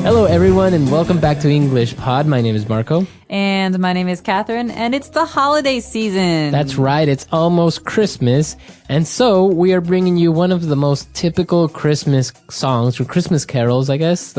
Hello, everyone, and welcome back to English Pod. My name is Marco. And my name is Catherine, and it's the holiday season. That's right. It's almost Christmas. And so we are bringing you one of the most typical Christmas songs, or Christmas carols, I guess,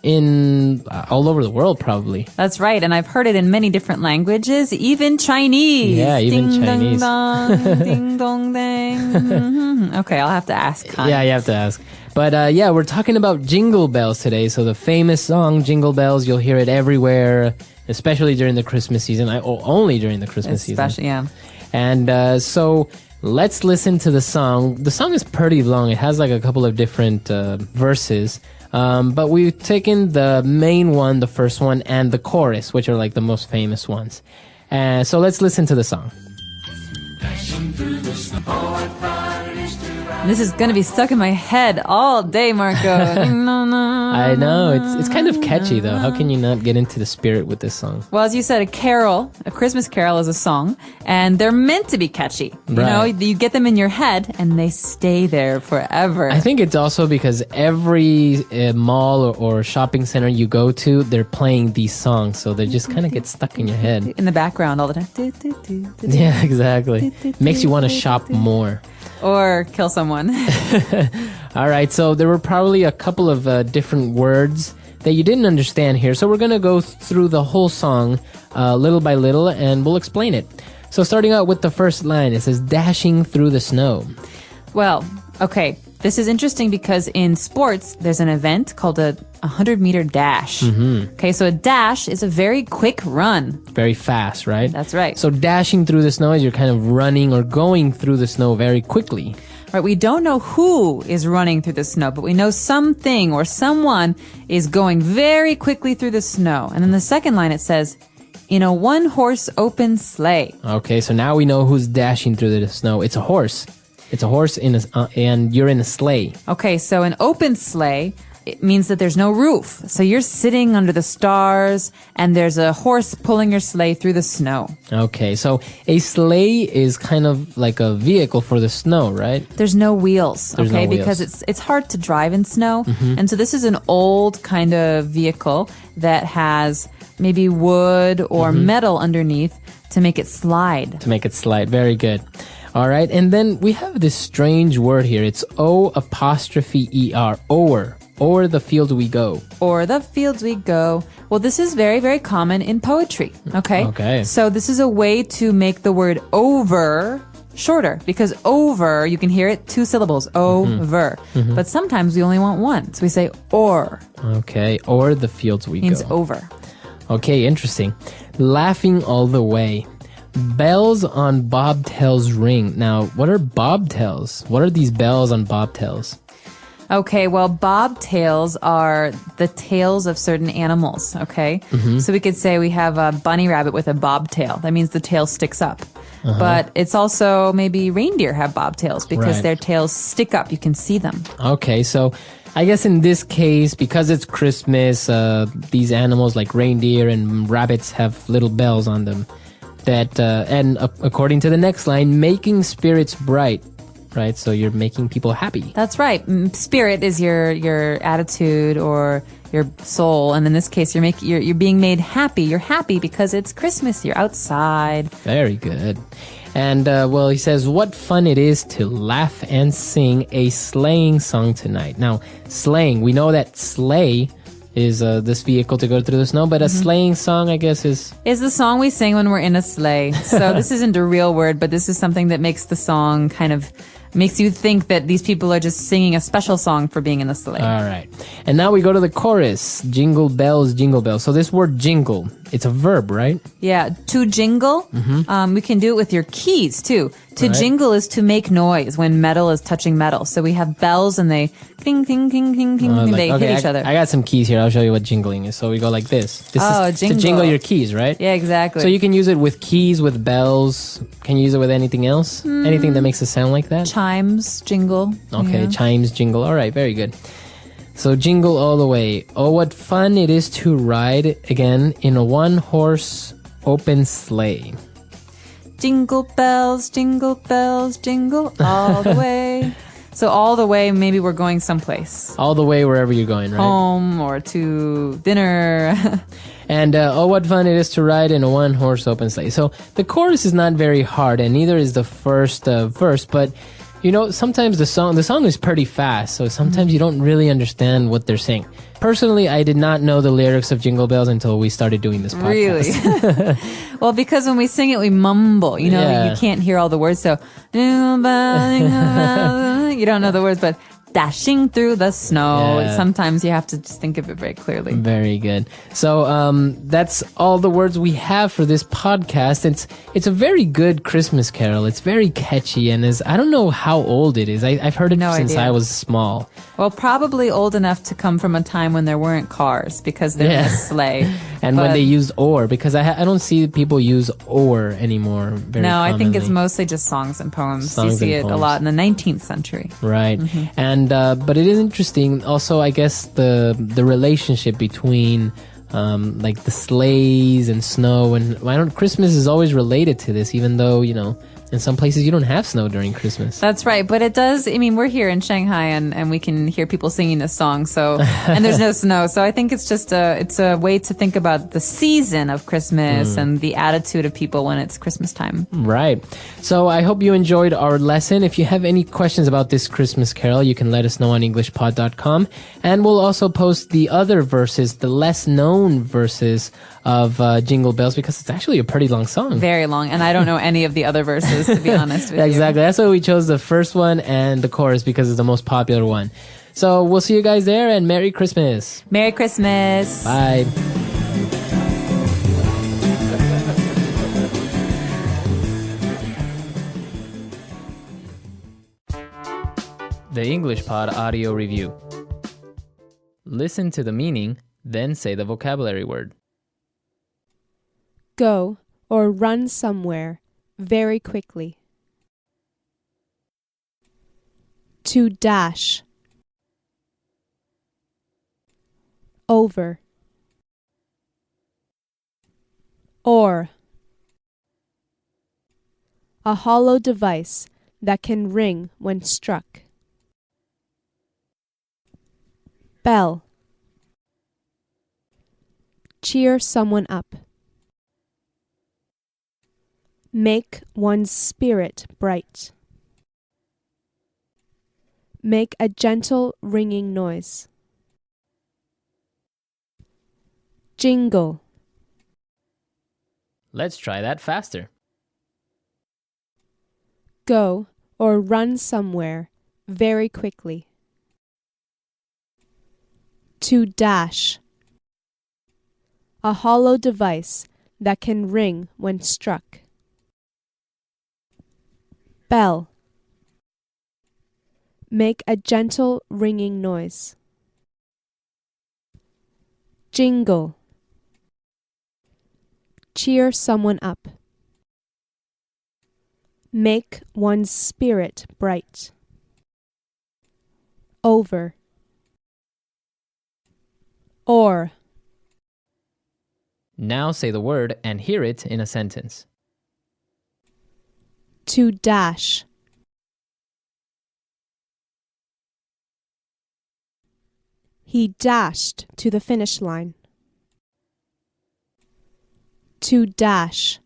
in all over the world, probably. That's right. And I've heard it in many different languages, even Chinese. Yeah, even ding, Chinese. Dong, dong, ding, dong, dang. Okay, I'll have to ask. Huh? Yeah, you have to ask. But yeah, we're talking about Jingle Bells today. So the famous song, Jingle Bells, you'll hear it everywhere, especially during the Christmas season. Only during the Christmas season. Yeah. And so let's listen to the song. The song is pretty long. It has like a couple of different verses. But we've taken the main one, the first one, and the chorus, which are like the most famous ones. So let's listen to the song. This is going to be stuck in my head all day, Marco. I know. It's kind of catchy, though. How can you not get into the spirit with this song? Well, as you said, a Christmas carol is a song, and they're meant to be catchy. You know, you get them in your head, and they stay there forever. I think it's also because every mall or shopping center you go to, they're playing these songs, so they just kind of get stuck in your head. In the background all the time. Yeah, exactly. Makes you want to shop more. Or kill someone. All right, so there were probably a couple of different words that you didn't understand here. So we're going to go through the whole song little by little, and we'll explain it. So starting out with the first line, it says, dashing through the snow. Well, okay. This is interesting because in sports, there's an event called a 100-meter dash. Mm-hmm. Okay, so a dash is a very quick run. Very fast, right? That's right. So dashing through the snow is you're kind of running or going through the snow very quickly. Right, we don't know who is running through the snow, but we know something or someone is going very quickly through the snow. And in the second line, it says, in a one-horse open sleigh. Okay, so now we know who's dashing through the snow. It's a horse. It's a horse and you're in a sleigh. Okay, so an open sleigh, it means that there's no roof. So you're sitting under the stars and there's a horse pulling your sleigh through the snow. Okay, so a sleigh is kind of like a vehicle for the snow, right? There's no wheels, There's no wheels. Because it's hard to drive in snow. Mm-hmm. And so this is an old kind of vehicle that has maybe wood or metal underneath to make it slide. To make it slide. Very good. All right, and then we have this strange word here. It's O''er, o'er the fields we go. O'er the fields we go. Well, this is very, very common in poetry, okay? Okay. So this is a way to make the word over shorter, because over, you can hear it, 2 syllables, over. Mm-hmm. But sometimes we only want one, so we say or. Okay, o'er the fields we Means go. over. Okay, interesting. Laughing all the way. Bells on bobtails ring. Now, what are bobtails? What are these bells on bobtails? Okay, well, bobtails are the tails of certain animals, okay? Mm-hmm. So we could say we have a bunny rabbit with a bobtail. That means the tail sticks up. Uh-huh. But it's also maybe reindeer have bobtails because their tails stick up. You can see them. Okay, so I guess in this case, because it's Christmas, these animals like reindeer and rabbits have little bells on them. And according to the next line, making spirits bright, right? So you're making people happy. That's right. Spirit is your attitude or your soul, and in this case, you're being made happy. You're happy because it's Christmas. You're outside. Very good. And well, he says, what fun it is to laugh and sing a sleighing song tonight. Now, sleighing, we know that sleigh is this vehicle to go through the snow, but a sleighing song, I guess, is the song we sing when we're in a sleigh. So this isn't a real word, but this is something that makes the song kind of makes you think that these people are just singing a special song for being in the sleigh. All right. And now we go to the chorus. Jingle bells, jingle bells. So this word jingle, it's a verb, right? Yeah. To jingle, we can do it with your keys, too. To jingle is to make noise when metal is touching metal. So we have bells and they ting, ting, ting, ting, ting. They hit each other. I got some keys here. I'll show you what jingling is. So we go like this. This is jingle. To jingle your keys, right? Yeah, exactly. So you can use it with keys, with bells. Can you use it with anything else? Anything that makes it sound like that? Chimes, jingle. Okay, yeah. Chimes, jingle. All right, very good. So jingle all the way. Oh, what fun it is to ride again in a one-horse open sleigh. Jingle bells, jingle all the way. So all the way, maybe we're going someplace. All the way wherever you're going, right? Home or to dinner. And oh, what fun it is to ride in a one-horse open sleigh. So the chorus is not very hard, and neither is the first verse. But you know, sometimes the song is pretty fast, so sometimes you don't really understand what they're saying. Personally, I did not know the lyrics of Jingle Bells until we started doing this podcast. Really? Well, because when we sing it, we mumble. You know, Yeah. you can't hear all the words. So you don't know the words, but dashing through the snow. Yeah. Sometimes you have to just think of it very clearly. Very good. So that's all the words we have for this podcast. It's a very good Christmas carol. It's very catchy, and I don't know how old it is. I've heard it No since idea. I was small. Well, probably old enough to come from a time when there weren't cars because they're in Yeah. a sleigh. And when But- they used oar, because I don't see people use oar anymore very No, I think it's commonly. mostly just songs and poems. Songs you see and it a poems. lot in the 19th century. Right. And but it is interesting also, I guess, the relationship between like the sleighs and snow, and Christmas is always related to this, even though, you know, in some places you don't have snow during Christmas. That's right. But it does, I mean, we're here in Shanghai and we can hear people singing this song. So, and there's no snow. So I think it's just it's a way to think about the season of Christmas and the attitude of people when it's Christmas time. Right. So I hope you enjoyed our lesson. If you have any questions about this Christmas carol, you can let us know on EnglishPod.com. And we'll also post the other verses, the less known verses of Jingle Bells, because it's actually a pretty long song. Very long. And I don't know any of the other verses, to be honest with you. Exactly. That's why we chose the first one and the chorus, because it's the most popular one. So we'll see you guys there, and Merry Christmas. Merry Christmas. Bye. The English Pod Audio Review. Listen to the meaning, then say the vocabulary word. Go or run somewhere very quickly. To dash. Over. Or. A hollow device that can ring when struck. Bell. Cheer someone up. Make one's spirit bright. Make a gentle ringing noise. Jingle. Let's try that faster. Go or run somewhere very quickly. To dash. A hollow device that can ring when struck. Bell. Make a gentle ringing noise. Jingle. Cheer someone up. Make one's spirit bright. Over. Or. Now say the word and hear it in a sentence. To dash. He dashed to the finish line. To dash.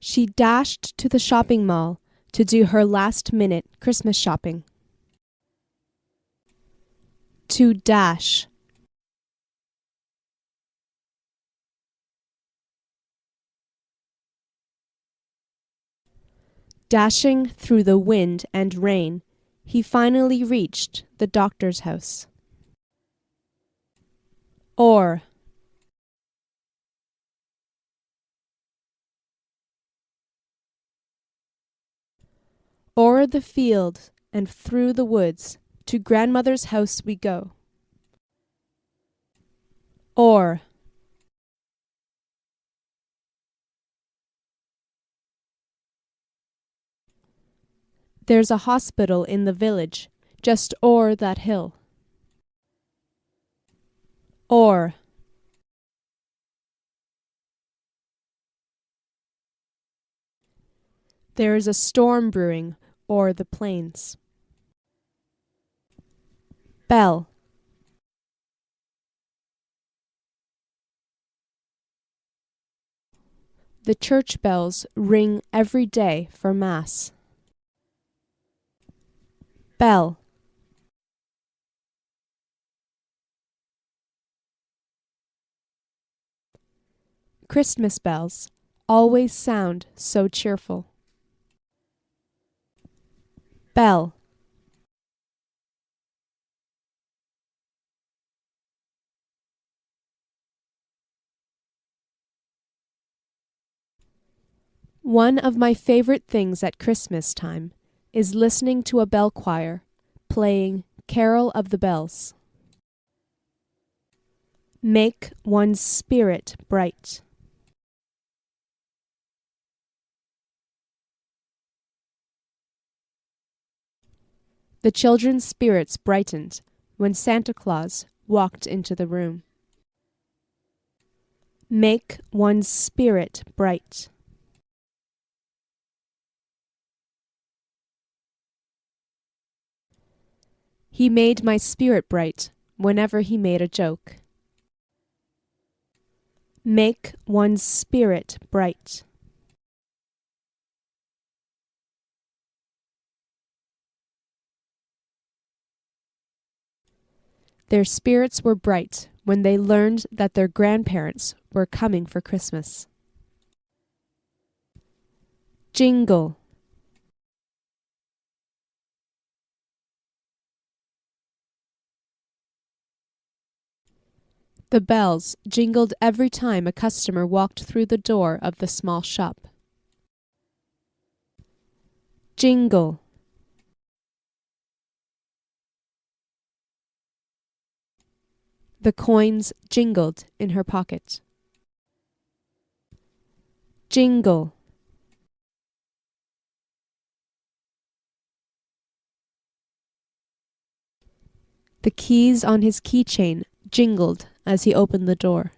She dashed to the shopping mall to do her last-minute Christmas shopping. To dash. Dashing through the wind and rain, he finally reached the doctor's house. Or. O'er the field and through the woods, to grandmother's house we go. Or. There's a hospital in the village, just o'er that hill. Or. There is a storm brewing o'er the plains. Bell. The church bells ring every day for Mass. Bell. Christmas bells always sound so cheerful. Bell. One of my favorite things at Christmas time is listening to a bell choir playing Carol of the Bells. Make one's spirit bright. The children's spirits brightened when Santa Claus walked into the room. Make one's spirit bright. He made my spirit bright whenever he made a joke. Make one's spirit bright. Their spirits were bright when they learned that their grandparents were coming for Christmas. Jingle. The bells jingled every time a customer walked through the door of the small shop. Jingle. The coins jingled in her pocket. Jingle. The keys on his keychain jingled as he opened the door.